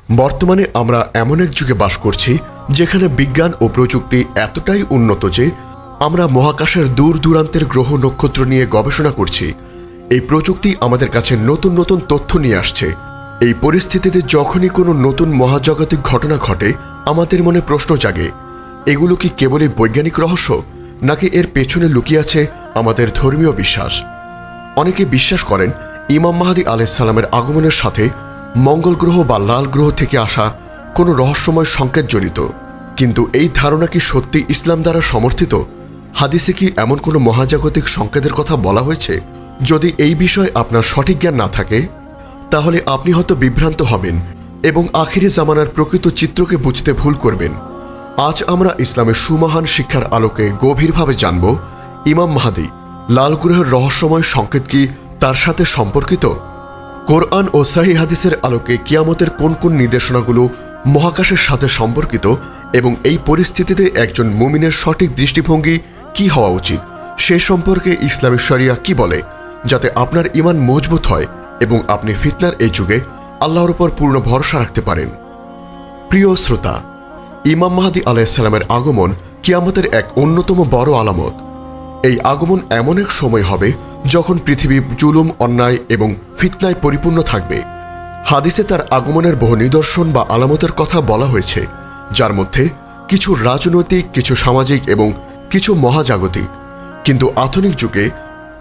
বর্তমানে আমরা এমন এক যুগে বাস করছি যেখানে বিজ্ঞান ও প্রযুক্তি এতটাই উন্নত যে আমরা মহাকাশের দূর দূরান্তের গ্রহ নক্ষত্র নিয়ে গবেষণা করছি। এই প্রযুক্তি আমাদের কাছে নতুন নতুন তথ্য নিয়ে আসছে। এই পরিস্থিতিতে যখনই কোনো নতুন মহাজাগতিক ঘটনা ঘটে আমাদের মনে প্রশ্ন জাগে, এগুলো কি কেবলই বৈজ্ঞানিক রহস্য, নাকি এর পেছনে লুকিয়ে আছে আমাদের ধর্মীয় বিশ্বাস? অনেকে বিশ্বাস করেন ইমাম মাহদী আলাইহিস সালামের আগমনের সাথে মঙ্গল গ্রহ বা লাল গ্রহ থেকে আসা কোনো রহস্যময় সংকেত জড়িত। কিন্তু এই ধারণা কি সত্যি ইসলাম দ্বারা সমর্থিত? হাদিসে কি এমন কোনো মহাজাগতিক সংকেতের কথা বলা হয়েছে? যদি এই বিষয়ে আপনার সঠিক জ্ঞান না থাকে তাহলে আপনি হয়তো বিভ্রান্ত হবেন এবং আখিরি জামানার প্রকৃত চিত্রকে বুঝতে ভুল করবেন। আজ আমরা ইসলামের সুমহান শিক্ষার আলোকে গভীরভাবে জানব ইমাম মাহদী লাল গ্রহের রহস্যময় সংকেত কি তার সাথে সম্পর্কিত। কোরআন ও সহিহ হাদিসের আলোকে কিয়ামতের কোন কোন নির্দেশনাগুলো মহাকাশের সাথে সম্পর্কিত এবং এই পরিস্থিতিতে একজন মুমিনের সঠিক দৃষ্টিভঙ্গি কি হওয়া উচিত সে সম্পর্কে ইসলামী শরিয়া কি বলে, যাতে আপনার ঈমান মজবুত হয় এবং আপনি ফিতনার এই যুগে আল্লাহর উপর পূর্ণ ভরসা রাখতে পারেন। প্রিয় শ্রোতা, ইমাম মাহদী আলাইহিস সালামের আগমন কিয়ামতের এক অন্যতম বড় আলামত। এই আগমন এমন এক সময় হবে যখন পৃথিবী জুলুম, অন্যায় এবং ফিতনায় পরিপূর্ণ থাকবে। হাদিসে তার আগমনের বহু নিদর্শন বা আলামতের কথা বলা হয়েছে, যার মধ্যে কিছু রাজনৈতিক, কিছু সামাজিক এবং কিছু মহাজাগতিক। কিন্তু আধুনিক যুগে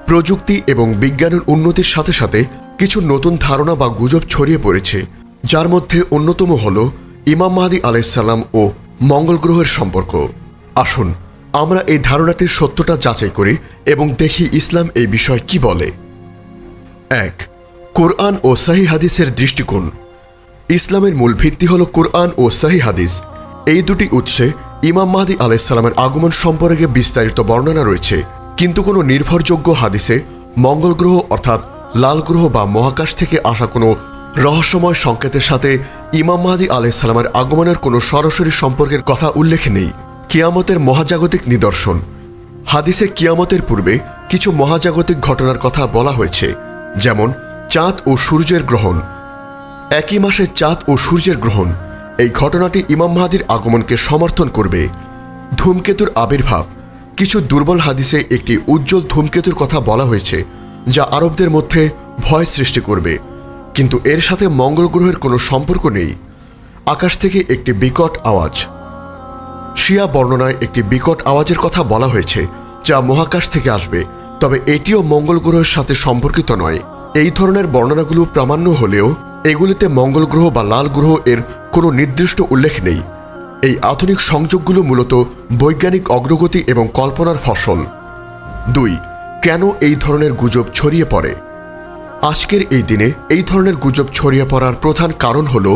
প্রযুক্তি এবং বিজ্ঞানের উন্নতির সাথে সাথে কিছু নতুন ধারণা বা গুজব ছড়িয়ে পড়েছে, যার মধ্যে অন্যতম হল ইমাম মাহদী আলাইহিস সালাম ও মঙ্গল গ্রহের সম্পর্ক। আসুন আমরা এই ধারণাটির সত্যতা যাচাই করি এবং দেখি ইসলাম এই বিষয়ে কি বলে। 1. কোরআন ও সহিহ হাদিসের দৃষ্টিকোণ। ইসলামের মূল ভিত্তি হল কোরআন ও সহিহ হাদিস। এই দুটি উৎসে ইমাম মাহদী আলাইহিস সালামের আগমন সম্পর্কে বিস্তারিত বর্ণনা রয়েছে, কিন্তু কোনো নির্ভরযোগ্য হাদিসে মঙ্গল গ্রহ অর্থাৎ লাল গ্রহ বা মহাকাশ থেকে আসা কোনো রহস্যময় সংকেতের সাথে ইমাম মাহদী আলাইহিস সালামের আগমনের কোনো সরাসরি সম্পর্কের কথা উল্লেখ নেই। কিয়ামতের মহাজাগতিক নিদর্শন। হাদিসে কিয়ামতের পূর্বে কিছু মহাজাগতিক ঘটনার কথা বলা হয়েছে, যেমন চাঁদ ও সূর্যের গ্রহণ। একই মাসে চাঁদ ও সূর্যের গ্রহণ, এই ঘটনাটি ইমাম মাহদীর আগমনকে সমর্থন করবে। ধূমকেতুর আবির্ভাব। কিছু দুর্বল হাদিসে একটি উজ্জ্বল ধূমকেতুর কথা বলা হয়েছে যা আরবদের মধ্যে ভয় সৃষ্টি করবে, কিন্তু এর সাথে মঙ্গল গ্রহের কোনো সম্পর্ক নেই। আকাশ থেকে একটি বিকট আওয়াজ। শিয়া বর্ণনায় একটি বিকট আওয়াজের কথা বলা হয়েছে যা মহাকাশ থেকে আসবে, তবে এটিও মঙ্গল গ্রহের সাথে সম্পর্কিত নয়। এই ধরনের বর্ণনাগুলো প্রামাণ্য হলেও এগুলিতে মঙ্গল গ্রহ বা লাল গ্রহ এর কোনো নির্দিষ্ট উল্লেখ নেই। এই আধুনিক সংযোগগুলো মূলত বৈজ্ঞানিক অগ্রগতি এবং কল্পনার ফসল। 2. কেন এই ধরনের গুজব ছড়িয়ে পড়ে? আজকের এই দিনে এই ধরনের গুজব ছড়িয়ে পড়ার প্রধান কারণ হল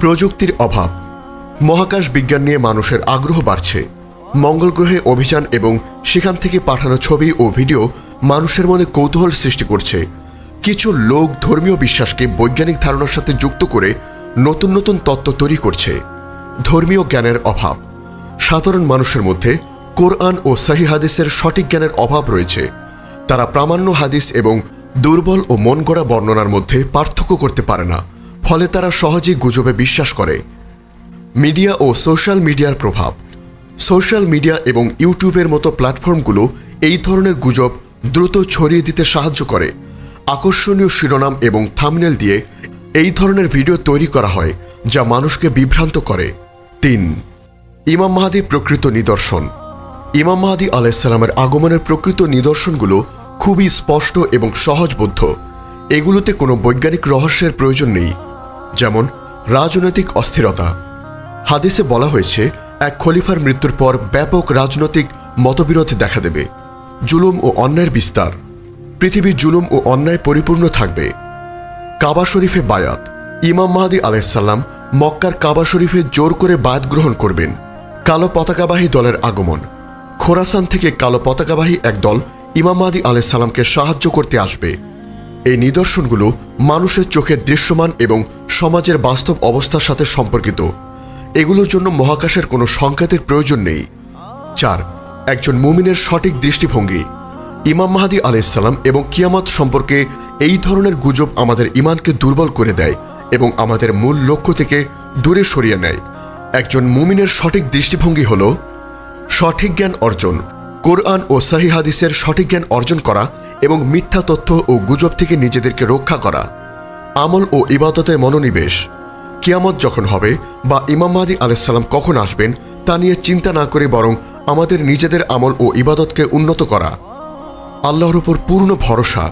প্রযুক্তির অভাব। মহাকাশ বিজ্ঞান নিয়ে মানুষের আগ্রহ বাড়ছে। মঙ্গল গ্রহে অভিযান এবং সেখান থেকে পাঠানো ছবি ও ভিডিও মানুষের মনে কৌতূহল সৃষ্টি করছে। কিছু লোক ধর্মীয় বিশ্বাসকে বৈজ্ঞানিক ধারণার সাথে যুক্ত করে নতুন নতুন তত্ত্ব তৈরি করছে। ধর্মীয় জ্ঞানের অভাব। সাধারণ মানুষের মধ্যে কোরআন ও সহিহ হাদিসের সঠিক জ্ঞানের অভাব রয়েছে। তারা প্রামাণ্য হাদিস এবং দুর্বল ও মন গড়া বর্ণনার মধ্যে পার্থক্য করতে পারে না, ফলে তারা সহজেই গুজবে বিশ্বাস করে। মিডিয়া ও সোশ্যাল মিডিয়ার প্রভাব। সোশ্যাল মিডিয়া এবং ইউটিউবের মতো প্ল্যাটফর্মগুলো এই ধরনের গুজব দ্রুত ছড়িয়ে দিতে সাহায্য করে। আকর্ষণীয় শিরোনাম এবং থাম্বনেল দিয়ে এই ধরনের ভিডিও তৈরি করা হয় যা মানুষকে বিভ্রান্ত করে। 3. ইমাম মাহদী প্রকৃত নিদর্শন। ইমাম মাহদী আলাইহিস সালামের আগমনের প্রকৃত নিদর্শনগুলো খুবই স্পষ্ট এবং সহজবোধ্য। এগুলোতে কোনো বৈজ্ঞানিক রহস্যের প্রয়োজন নেই। যেমন রাজনৈতিক অস্থিরতা। হাদিসে বলা হয়েছে এক খলিফার মৃত্যুর পর ব্যাপক রাজনৈতিক মতবিরোধ দেখা দেবে। জুলুম ও অন্যায়ের বিস্তার। পৃথিবী জুলুম ও অন্যায় পরিপূর্ণ থাকবে। কাবা শরীফে বায়াত। ইমাম মাহদী আলাইহিস সালাম মক্কার কাবা শরীফে জোর করে বায়াত গ্রহণ করবেন। কালো পতাকাবাহী দলের আগমন। খোরাসান থেকে কালো পতাকাবাহী এক দল ইমাম মাহদী আলাইহিস সালামকে সাহায্য করতে আসবে। এই নিদর্শনগুলো মানুষের চোখে দৃশ্যমান এবং সমাজের বাস্তব অবস্থার সাথে সম্পর্কিত। এগুলোর জন্য মহাকাশের কোনো সংকেতের প্রয়োজন নেই। 4. একজন মুমিনের সঠিক দৃষ্টিভঙ্গি। ইমাম মাহদী আলাইহিস সালাম এবং কিয়ামত সম্পর্কে এই ধরনের গুজব আমাদের ঈমানকে দুর্বল করে দেয় এবং আমাদের মূল লক্ষ্য থেকে দূরে সরিয়ে নেয়। একজন মুমিনের সঠিক দৃষ্টিভঙ্গি হল সঠিক জ্ঞান অর্জন, কোরআন ও সহিহ হাদিসের সঠিক জ্ঞান অর্জন করা এবং মিথ্যা তথ্য ও গুজব থেকে নিজেদেরকে রক্ষা করা, আমল ও ইবাদতে মনোনিবেশ। কিয়ামত যখন হবে বা ইমাম মাহদী আলাইহিস সালাম কখন আসবেন তা নিয়ে চিন্তা না করে বরং আমাদের নিজেদের আমল ও ইবাদতকে উন্নত করা, আল্লাহর উপর পূর্ণ ভরসা,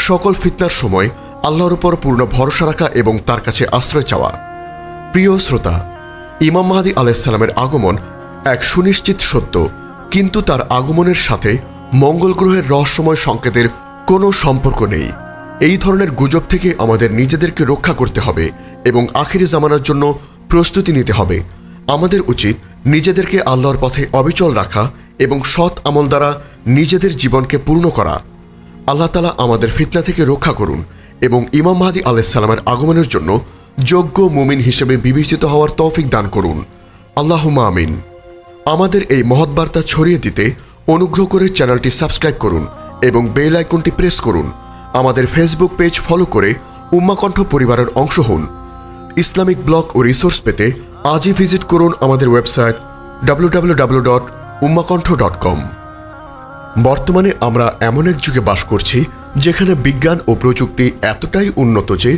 সকল ফিতনার সময় আল্লাহর উপর পূর্ণ ভরসা রাখা এবং তার কাছে আশ্রয় চাওয়া। প্রিয় শ্রোতা, ইমাম মাহদী আলাইহিস সালামের আগমন এক সুনিশ্চিত সত্য, কিন্তু তার আগমনের সাথে মঙ্গল গ্রহের রহস্যময় সংকেতের কোনো সম্পর্ক নেই। এই ধরনের গুজব থেকে আমাদের নিজেদেরকে রক্ষা করতে হবে এবং আখিরি জামানার জন্য প্রস্তুতি নিতে হবে। আমাদের উচিত নিজেদেরকে আল্লাহর পথে অবিচল রাখা এবং সৎ আমল দ্বারা নিজেদের জীবনকে পূর্ণ করা। আল্লাহ তাআলা আমাদের ফিতনা থেকে রক্ষা করুন এবং ইমাম মাহদী আলাইহিস সালামের আগমনের জন্য যোগ্য মুমিন হিসেবে বিবেচিত হওয়ার তৌফিক দান করুন। আল্লাহুম্মা আমিন। আমাদের এই মহৎ বার্তা ছড়িয়ে দিতে অনুগ্রহ করে চ্যানেলটি সাবস্ক্রাইব করুন এবং বেল আইকনটি প্রেস করুন। আমাদের ফেসবুক পেজ ফলো করে উম্মাহ কণ্ঠ পরিবারের অংশ হন। ইসলামিক ব্লগ ও রিসোর্স পেতে আজই ভিজিট করুন আমাদের ওয়েবসাইট www.ummahkontho.com। বর্তমানে আমরা এমন এক যুগে বাস করছি যেখানে বিজ্ঞান ও প্রযুক্তি এতটাই উন্নত যে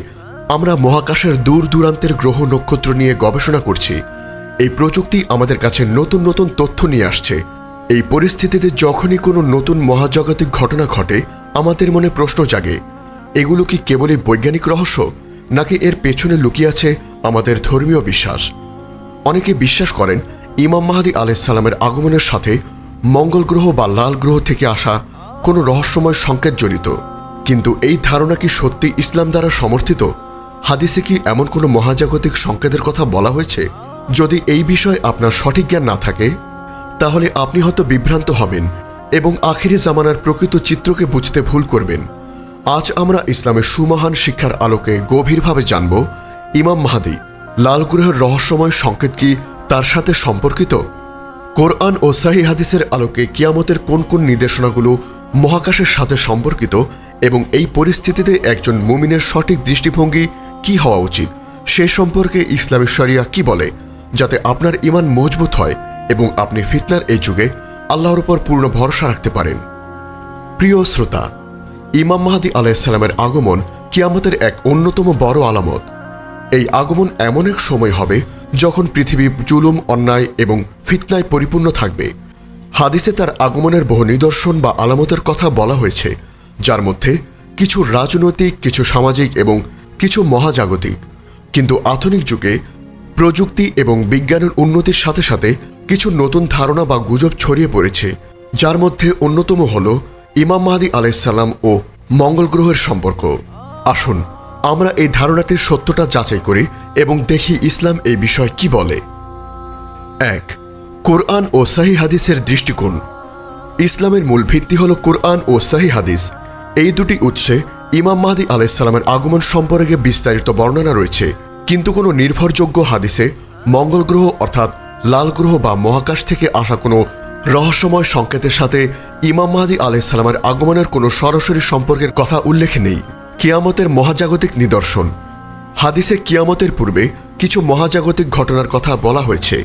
আমরা মহাকাশের দূর দূরান্তের গ্রহ নক্ষত্র নিয়ে গবেষণা করছি। এই প্রযুক্তি আমাদের কাছে নতুন নতুন তথ্য নিয়ে আসছে। এই পরিস্থিতিতে যখনই কোনো নতুন মহাজাগতিক ঘটনা ঘটে আমাদের মনে প্রশ্ন জাগে, এগুলো কি কেবলই বৈজ্ঞানিক রহস্য নাকি এর পেছনে লুকিয়ে আছে আমাদের ধর্মীয় বিশ্বাস? অনেকে বিশ্বাস করেন ইমাম মাহদী আলাইহিস সালামের আগমনের সাথে মঙ্গল গ্রহ বা লাল গ্রহ থেকে আসা কোনো রহস্যময় সংকেত জড়িত। কিন্তু এই ধারণা কি সত্যি ইসলাম দ্বারা সমর্থিত? হাদিসে কি এমন কোনো মহাজাগতিক সংকেতের কথা বলা হয়েছে? যদি এই বিষয়ে আপনার সঠিক জ্ঞান না থাকে তাহলে আপনি হয়তো বিভ্রান্ত হবেন এবং আখিরি জামানার প্রকৃত চিত্রকে বুঝতে ভুল করবেন। আজ আমরা ইসলামের সুমহান শিক্ষার আলোকে গভীরভাবে জানব ইমাম মাহদী, লাল গ্রহের রহস্যময় সংকেত কি তার সাথে সম্পর্কিত? কোরআন ও সহিহ হাদিসের আলোকে কিয়ামতের কোন কোন নির্দেশনাগুলো মহাকাশের সাথে সম্পর্কিত এবং এই পরিস্থিতিতে একজন মুমিনের সঠিক দৃষ্টিভঙ্গি কি হওয়া উচিত সে সম্পর্কে ইসলামী শরিয়া কি বলে, যাতে আপনার ঈমান মজবুত হয় এবং আপনি ফিতনার এই যুগে আল্লাহর উপর পূর্ণ ভরসা রাখতে পারেন। প্রিয় শ্রোতা, ইমাম মাহদী আলাইহিস সালামের আগমন কিয়ামতের এক অন্যতম বড় আলামত। এই আগমন এমন এক সময় হবে যখন পৃথিবী জুলুম, অন্যায় এবং ফিতনায় পরিপূর্ণ থাকবে। হাদিসে তার আগমনের বহু নিদর্শন বা আলামতের কথা বলা হয়েছে, যার মধ্যে কিছু রাজনৈতিক, কিছু সামাজিক এবং কিছু মহাজাগতিক। কিন্তু আধুনিক যুগে প্রযুক্তি এবং বিজ্ঞানের উন্নতির সাথে সাথে কিছু নতুন ধারণা বা গুজব ছড়িয়ে পড়েছে, যার মধ্যে অন্যতম হল ইমাম মাহদী আলাইহিস সালাম ও মঙ্গল গ্রহের সম্পর্ক। আসুন আমরা এই ধারণাটির সত্যতা যাচাই করি এবং দেখি ইসলাম এই বিষয়ে কি বলে। 1. কোরআন ও সহিহ হাদিসের দৃষ্টিকোণ। ইসলামের মূল ভিত্তি হল কোরআন ও সহিহ হাদিস। এই দুটি উৎসে ইমাম মাহদী আলাইহিস সালামের আগমন সম্পর্কে বিস্তারিত বর্ণনা রয়েছে, কিন্তু কোনো নির্ভরযোগ্য হাদিসে মঙ্গল গ্রহ অর্থাৎ লাল গ্রহ বা মহাকাশ থেকে আসা কোনো রহস্যময় সংকেতের সাথে ইমাম মাহদী আলাইহিস সালামের আগমনের কোনো সরাসরি সম্পর্কের কথা উল্লেখ নেই। কিয়ামতের মহাজাগতিক নিদর্শন। হাদিসে কিয়ামতের পূর্বে কিছু মহাজাগতিক ঘটনার কথা বলা হয়েছে,